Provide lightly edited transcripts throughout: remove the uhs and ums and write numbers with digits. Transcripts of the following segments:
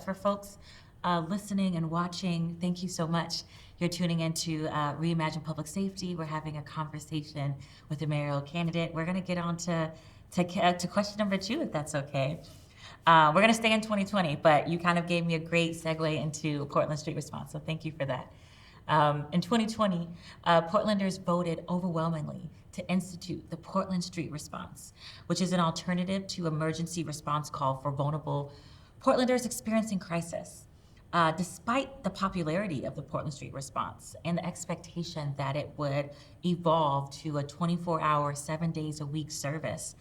For folks listening and watching, thank you so much. You're tuning into Reimagine Public Safety. We're having a conversation with the mayoral candidate. We're going to get on to question number two, if that's okay. We're going to stay in 2020, but you kind of gave me a great segue into Portland Street Response, so thank you for that. In 2020, Portlanders voted overwhelmingly to institute the Portland Street Response, which is an alternative to emergency response call for vulnerable Portlanders experiencing crisis. Despite the popularity of the Portland Street Response and the expectation that it would evolve to a 24-hour, 7 days a week service,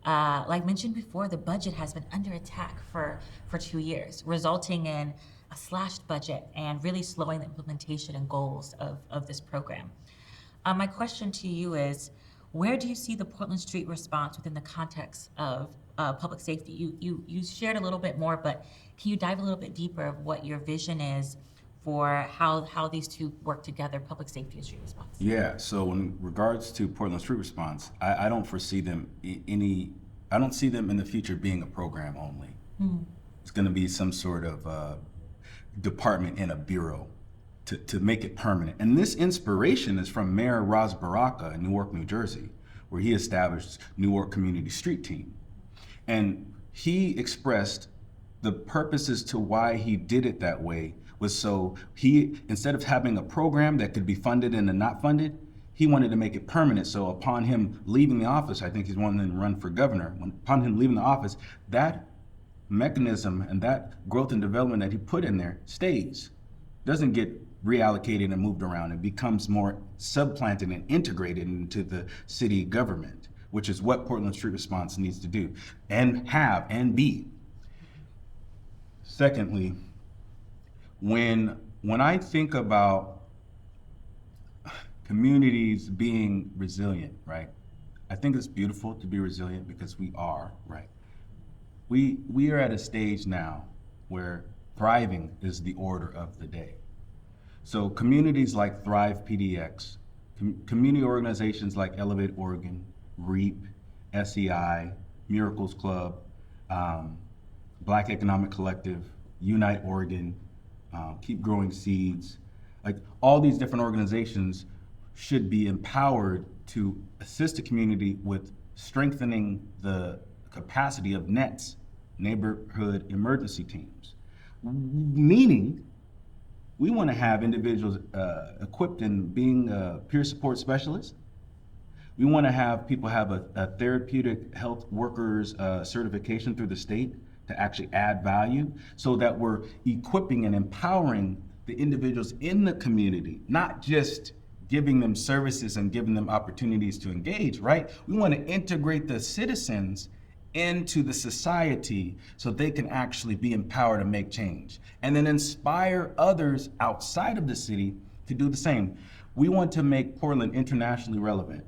like mentioned before, the budget has been under attack for 2 years, resulting in a slashed budget and really slowing the implementation and goals of this program. My question to you is, where do you see the Portland Street Response within the context of public safety? You shared a little bit more, but can you dive a little bit deeper of what your vision is for how these two work together, public safety and street response? Yeah, so in regards to Portland Street Response, I don't foresee them I don't see them in the future being a program only. It's gonna be some sort of department in a bureau to make it permanent. And this inspiration is from Mayor Ras Baraka in Newark, New Jersey, where he established Newark Community Street Team. And he expressed the purpose as to why he did it that way was so he, instead of having a program that could be funded and then not funded, he wanted to make it permanent. So upon him leaving the office, I think he's wanting to run for governor. Upon him leaving the office, that mechanism and that growth and development that he put in there stays, doesn't get reallocated and moved around. It becomes more subplanted and integrated into the city government, which is what Portland Street Response needs to do and be. Secondly, when I think about communities being resilient, right? I think it's beautiful to be resilient because we are, right? We are at a stage now where thriving is the order of the day. So communities like Thrive PDX, community organizations like Elevate Oregon, REAP, SEI, Miracles Club, Black Economic Collective, Unite Oregon, Keep Growing Seeds, like all these different organizations should be empowered to assist the community with strengthening the capacity of NETs, neighborhood emergency teams. Meaning, we want to have individuals equipped in being peer support specialists. We want to have people have a therapeutic health workers certification through the state to actually add value, so that we're equipping and empowering the individuals in the community, not just giving them services and giving them opportunities to engage, right? We want to integrate the citizens into the society so they can actually be empowered to make change, and then inspire others outside of the city to do the same. We want to make Portland internationally relevant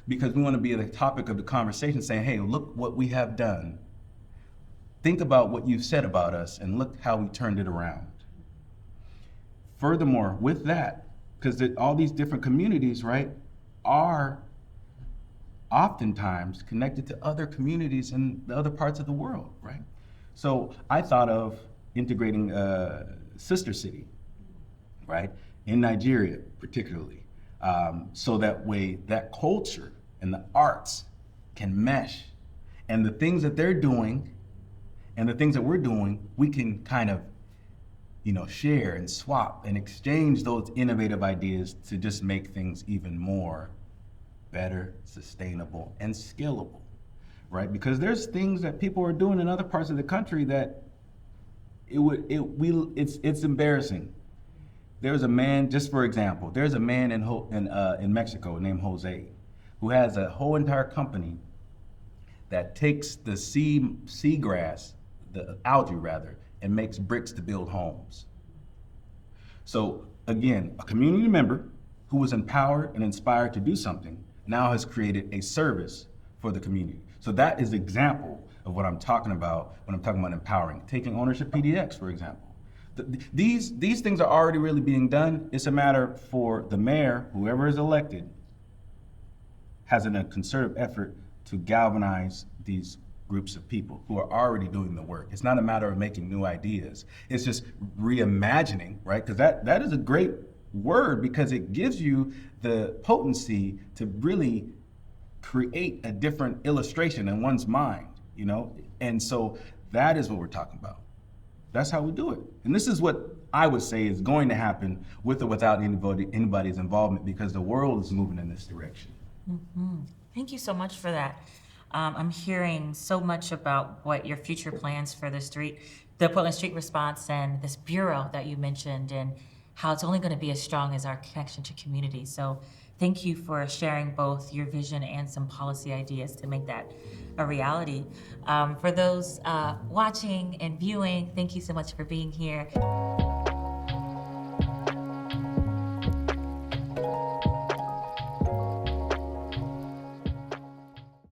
because we want to be the topic of the conversation, saying, hey, look what we have done. Think about what you've said about us and look how we turned it around. Furthermore, with that, because all these different communities, right, are oftentimes connected to other communities in the other parts of the world, right? So I thought of integrating Sister City, right, in Nigeria particularly, so that way that culture and the arts can mesh, and the things that they're doing and the things that we're doing, we can kind of, share and swap and exchange those innovative ideas to just make things even more better, sustainable, and scalable, right? Because there's things that people are doing in other parts of the country that it's embarrassing. There's a man, just for example, there's a man in Mexico named Jose, who has a whole entire company that takes the seagrass, the algae rather, and makes bricks to build homes. So again, a community member who was empowered and inspired to do something now has created a service for the community. So that is an example of what I'm talking about when I'm talking about empowering. Taking ownership PDX, for example. These things are already really being done. It's a matter for the mayor, whoever is elected, has a concerted effort to galvanize these groups of people who are already doing the work. It's not a matter of making new ideas. It's just reimagining, right? Because that is a great word because it gives you the potency to really create a different illustration in one's mind, you know? And so that is what we're talking about. That's how we do it. And this is what I would say is going to happen with or without anybody's involvement because the world is moving in this direction. Thank you so much for that. I'm hearing so much about what your future plans for the Portland Street response and this bureau that you mentioned and how it's only going to be as strong as our connection to community. So thank you for sharing both your vision and some policy ideas to make that a reality. For those watching and viewing, thank you so much for being here.